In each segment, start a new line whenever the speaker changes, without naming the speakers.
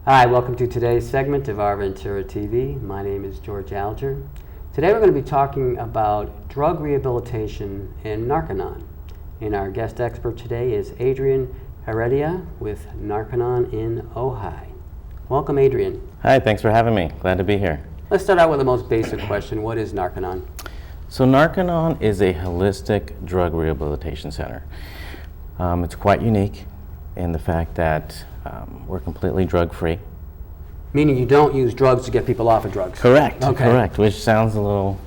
Hi, welcome to today's segment of Our Ventura TV. My name is George Alger. Today we're going to be talking about drug rehabilitation and Narconon. And our guest expert today is Adrian Heredia with Narconon in Ojai. Welcome, Adrian.
Hi, thanks for having me. Glad to be here.
Let's start out with the most basic question. What is Narconon?
So Narconon is a holistic drug rehabilitation center. It's quite unique in the fact that we're completely drug-free.
Meaning you don't use drugs to get people off of drugs?
Correct,
okay.
Correct, which sounds a little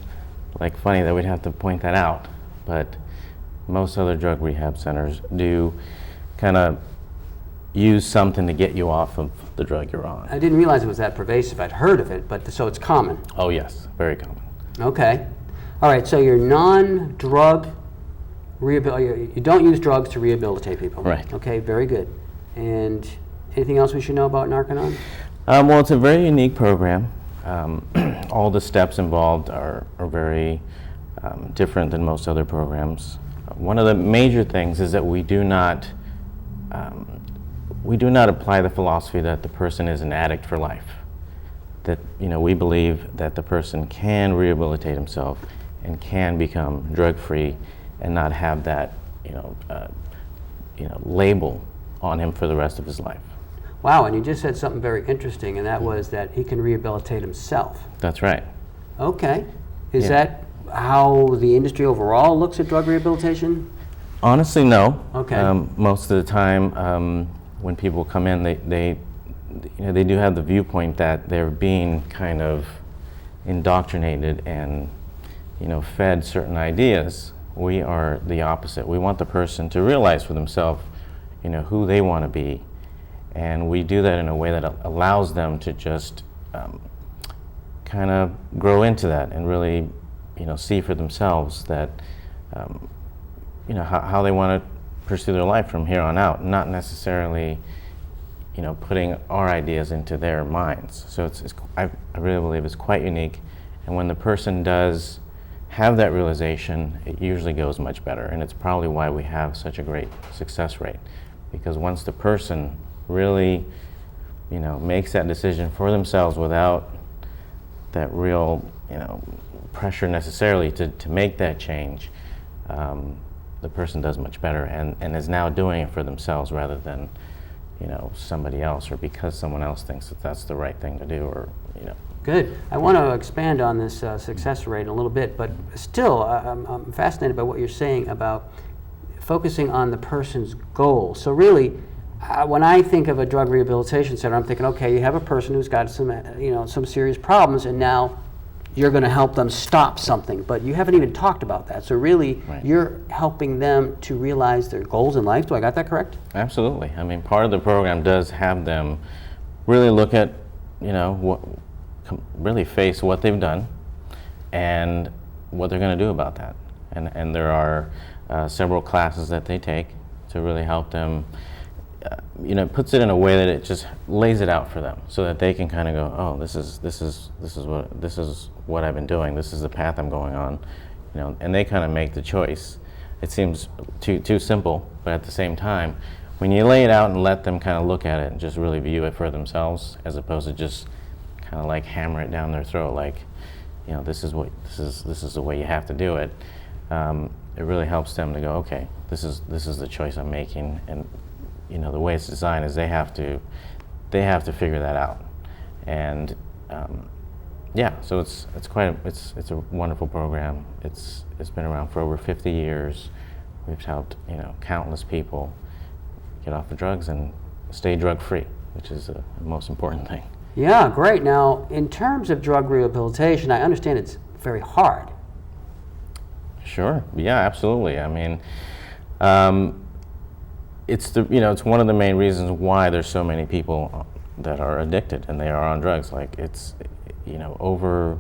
like funny that we'd have to point that out, but most other drug rehab centers do kind of use something to get you off of the drug you're on.
I didn't realize it was that pervasive. I'd heard of it, but so it's common.
Oh yes, very common.
Okay. All right, so you're non-drug rehabilitation. You don't use drugs to rehabilitate people.
Right.
Okay, very good. And anything else we should know about Narconon?
Well, it's a very unique program. All the steps involved are very different than most other programs. One of the major things is that we do not apply the philosophy that the person is an addict for life. That we believe that the person can rehabilitate himself and can become drug-free and not have that label on him for the rest of his life.
Wow, and you just said something very interesting, and that was that he can rehabilitate himself.
That's right.
Okay. Is that how the industry overall looks at drug rehabilitation?
Honestly, no.
Okay.
Most of the time, when people come in, they do have the viewpoint that they're being kind of indoctrinated and fed certain ideas. We are the opposite. We want the person to realize for themselves who they want to be, and we do that in a way that allows them to just kind of grow into that and really see for themselves that how they want to pursue their life from here on out, not necessarily putting our ideas into their minds. So I really believe it's quite unique, and when the person does have that realization, it usually goes much better, and it's probably why we have such a great success rate, because once the person really makes that decision for themselves without that real pressure necessarily to make that change, the person does much better and is now doing it for themselves rather than somebody else, or because someone else thinks that that's the right thing to do, or
Good. I want to expand on this success rate a little bit, but still I'm fascinated by what you're saying about focusing on the person's goal. So really, when I think of a drug rehabilitation center, I'm thinking, okay, you have a person who's got some serious problems, and now you're going to help them stop something, but you haven't even talked about that. So really,
right,
you're helping them to realize their goals in life. Do I got that correct?
Absolutely. I mean, part of the program does have them really look at, really face what they've done and what they're going to do about that. And there are several classes that they take to really help them. It puts it in a way that it just lays it out for them, so that they can kind of go, oh, this is what I've been doing. This is the path I'm going on, and they kind of make the choice. It seems too simple, but at the same time, when you lay it out and let them kind of look at it and just really view it for themselves, as opposed to just kind of like hammer it down their throat, like, this is the way you have to do it. It really helps them to go, okay, this is the choice I'm making, and the way it's designed is they have to figure that out, and so it's a wonderful program. It's been around for over 50 years. We've helped countless people get off the drugs and stay drug free, which is the most important thing.
Yeah, great. Now, in terms of drug rehabilitation, I understand it's very hard.
Sure. Yeah, absolutely. I mean, it's one of the main reasons why there's so many people that are addicted and they are on drugs. Like, it's over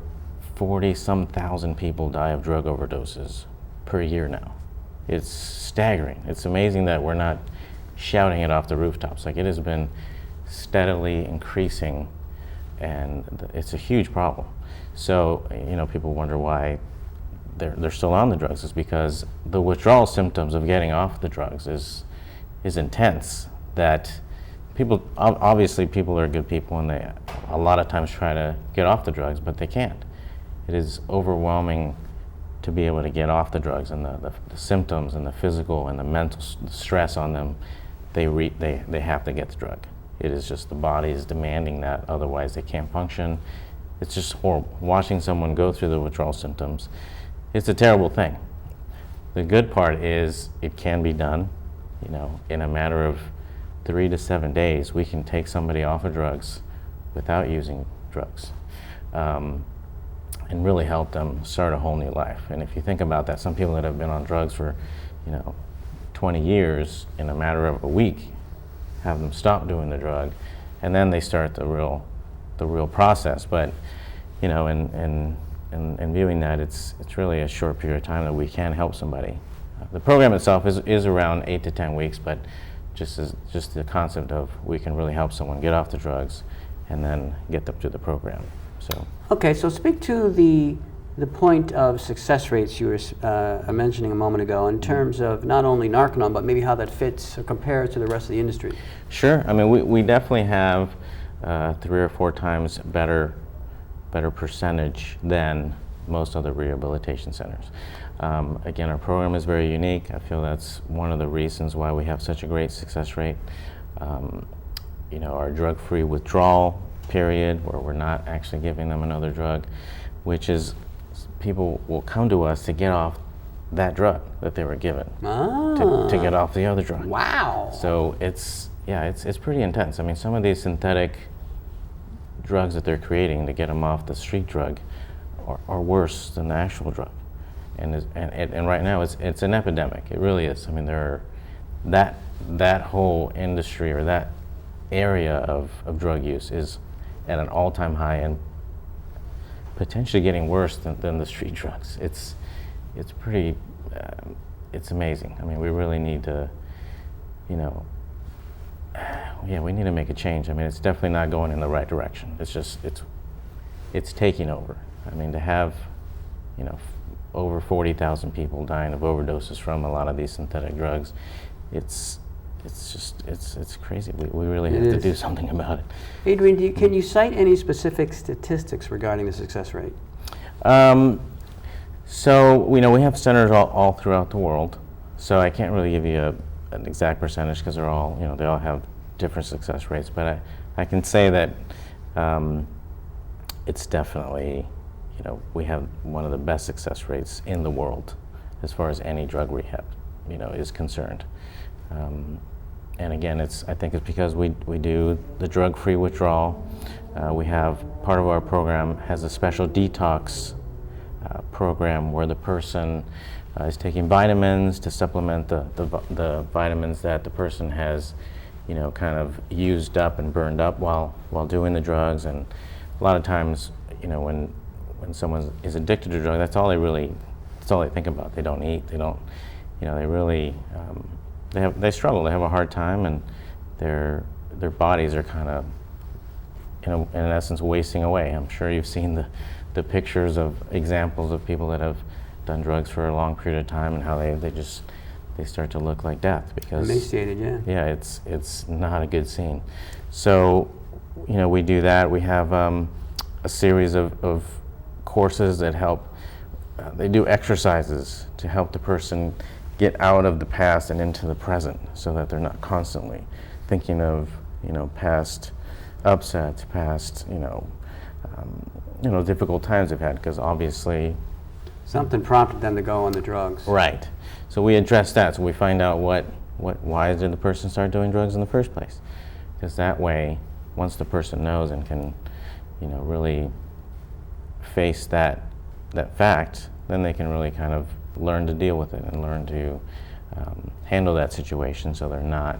40-some thousand people die of drug overdoses per year now. It's staggering. It's amazing that we're not shouting it off the rooftops. Like, it has been steadily increasing, and it's a huge problem. So people wonder why they're still on the drugs. Is because the withdrawal symptoms of getting off the drugs is intense, that obviously people are good people, and they a lot of times try to get off the drugs, but they can't. It is overwhelming to be able to get off the drugs, and the symptoms and the physical and the mental stress on them, they have to get the drug. It is just the body is demanding that, otherwise they can't function. It's just horrible. Watching someone go through the withdrawal symptoms, it's a terrible thing. The good part is it can be done, you know, in a matter of 3 to 7 days. We can take somebody off of drugs without using drugs. And really help them start a whole new life. And if you think about that, some people that have been on drugs for, you know, 20 years, in a matter of a week, have them stop doing the drug, and then they start the real process. But, you know, in viewing that, it's really a short period of time that we can help somebody. The program itself is around 8 to 10 weeks, but just the concept of we can really help someone get off the drugs and then get them through the program. So.
Okay, so speak to the point of success rates you were mentioning a moment ago in terms of not only Narconon, but maybe how that fits or compares to the rest of the industry.
Sure. I mean, we definitely have 3 or 4 times better percentage than most other rehabilitation centers. Again, our program is very unique. I feel that's one of the reasons why we have such a great success rate. You know, our drug-free withdrawal period, where we're not actually giving them another drug, which is people will come to us to get off that drug that they were given to get off the other drug.
Wow.
So it's pretty intense. I mean, some of these synthetic drugs that they're creating to get them off the street drug are worse than the actual drug. And right now it's an epidemic. It really is. I mean, that whole industry, or that area of drug use, is at an all-time high and potentially getting worse than the street drugs. It's pretty, it's amazing. I mean, we really need to, you know, we need to make a change. I mean, it's definitely not going in the right direction. It's just, it's taking over. I mean, to have, you know, over 40,000 people dying of overdoses from a lot of these synthetic drugs, it's crazy. We really have to do something about it.
Adrian, can you cite any specific statistics regarding the success rate?
So, you know, we have centers all throughout the world, so I can't really give you an exact percentage, because they're all, you know, they all have different success rates, but I can say that it's definitely, you know, we have one of the best success rates in the world as far as any drug rehab, you know, is concerned. And again, I think it's because we do the drug-free withdrawal. We have, part of our program has a special detox program where the person is taking vitamins to supplement the vitamins that the person has, you know, kind of used up and burned up while doing the drugs. And a lot of times, you know, when someone is addicted to drugs, that's all they think about. They don't eat. They don't, you know, they really. They struggle. They have a hard time, and their bodies are kind of, in essence, wasting away. I'm sure you've seen the pictures of examples of people that have done drugs for a long period of time, and how they start to look like death, because
emaciated. Yeah.
Yeah, it's not a good scene. So, you know, we do that. We have a series of courses that help. They do exercises to help the person get out of the past and into the present, so that they're not constantly thinking of, you know, past upsets, past, you know, difficult times they've had, because obviously
something prompted them to go on the drugs.
Right. So we address that. So we find out why did the person start doing drugs in the first place? Because that way, once the person knows and can, you know, really face that fact, then they can really kind of learn to deal with it and learn to handle that situation, so they're not,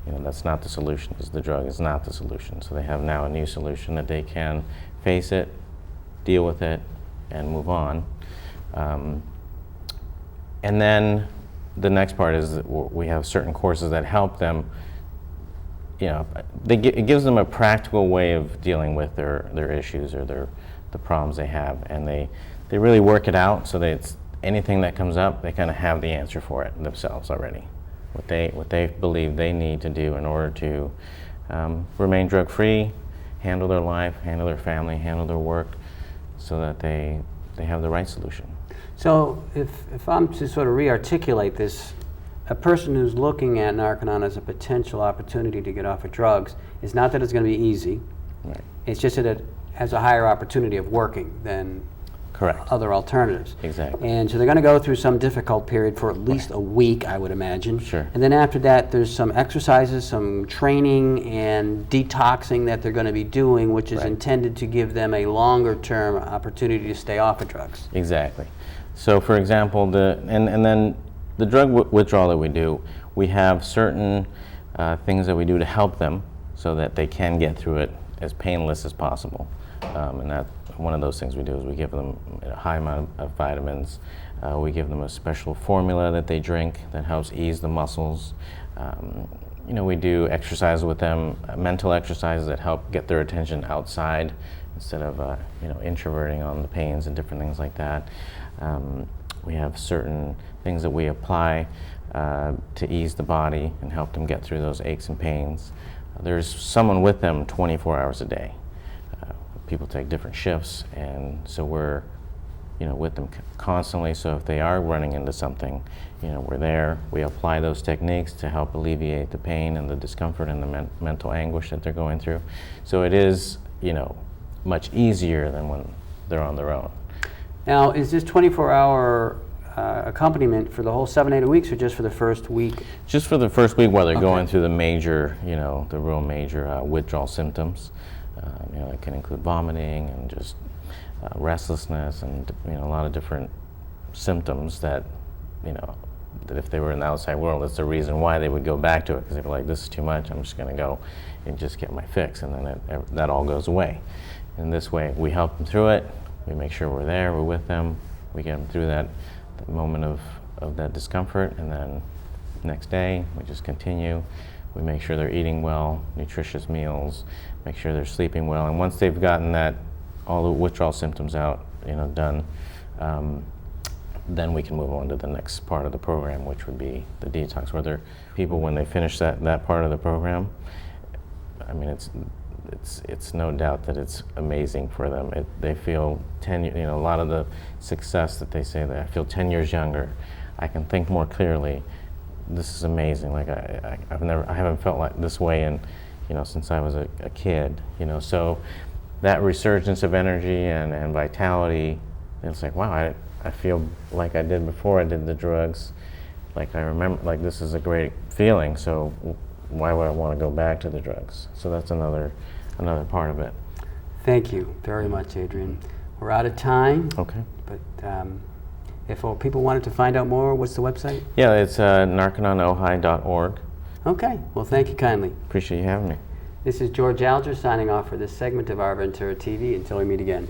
you know, that's not the solution, because the drug is not the solution. So they have now a new solution that they can face it, deal with it, and move on. And then the next part is that we have certain courses that help them, you know, it gives them a practical way of dealing with their issues, or the problems they have, and they really work it out, so that it's anything that comes up, they kind of have the answer for it themselves already. What they believe they need to do in order to remain drug-free, handle their life, handle their family, handle their work, so that they have the right solution.
So if I'm to sort of re-articulate this, a person who's looking at Narconon as a potential opportunity to get off of drugs, it's not that it's going to be easy.
Right.
It's just that it has a higher opportunity of working than
Correct.
other alternatives.
Exactly.
And so they're going to go through some difficult period for at least a week, I would imagine.
Sure.
And then after that, there's some exercises, some training and detoxing that they're going to be doing, which is
Right.
intended to give them a longer-term opportunity to stay off of drugs.
Exactly. So, for example, and then the drug withdrawal that we do, we have certain things that we do to help them so that they can get through it as painless as possible. And that one of those things we do is we give them a high amount of vitamins. We give them a special formula that they drink that helps ease the muscles. You know, we do exercise with them, mental exercises that help get their attention outside instead of you know, introverting on the pains and different things like that. We have certain things that we apply to ease the body and help them get through those aches and pains. There's someone with them 24 hours a day. People take different shifts, and so we're, you know, with them constantly. So if they are running into something, you know, we're there. We apply those techniques to help alleviate the pain and the discomfort and the mental anguish that they're going through. So it is, you know, much easier than when they're on their own.
Now, is this 24-hour accompaniment for the whole 7, 8 weeks, or just for the first week?
Just for the first week while they're
Okay.
going through the major, you know, the real major withdrawal symptoms. You know, it can include vomiting and just restlessness and, you know, a lot of different symptoms that, you know, that if they were in the outside world, that's the reason why they would go back to it, because they were like, this is too much, I'm just going to go and just get my fix, and then that all goes away. And this way, we help them through it, we make sure we're there, we're with them, we get them through that moment of that discomfort, and then next day, we just continue. We make sure they're eating well, nutritious meals, make sure they're sleeping well, and once they've gotten that, all the withdrawal symptoms out, you know, done, then we can move on to the next part of the program, which would be the detox, where people, when they finish that part of the program, I mean, it's no doubt that it's amazing for them. They feel you know, a lot of the success that they say, that I feel 10 years younger, I can think more clearly. This is amazing. Like I haven't felt like this way in, you know, since I was a kid. You know, so that resurgence of energy and vitality, it's like, wow, I feel like I did before I did the drugs. Like I remember, like this is a great feeling. So why would I want to go back to the drugs? So that's another part of it.
Thank you very much, Adrian. We're out of time.
Okay.
But if people wanted to find out more, what's the website?
Yeah, it's narconon.ojai.org.
Okay. Well, thank you kindly.
Appreciate you having me.
This is George Alger signing off for this segment of Our Ventura TV. Until we meet again.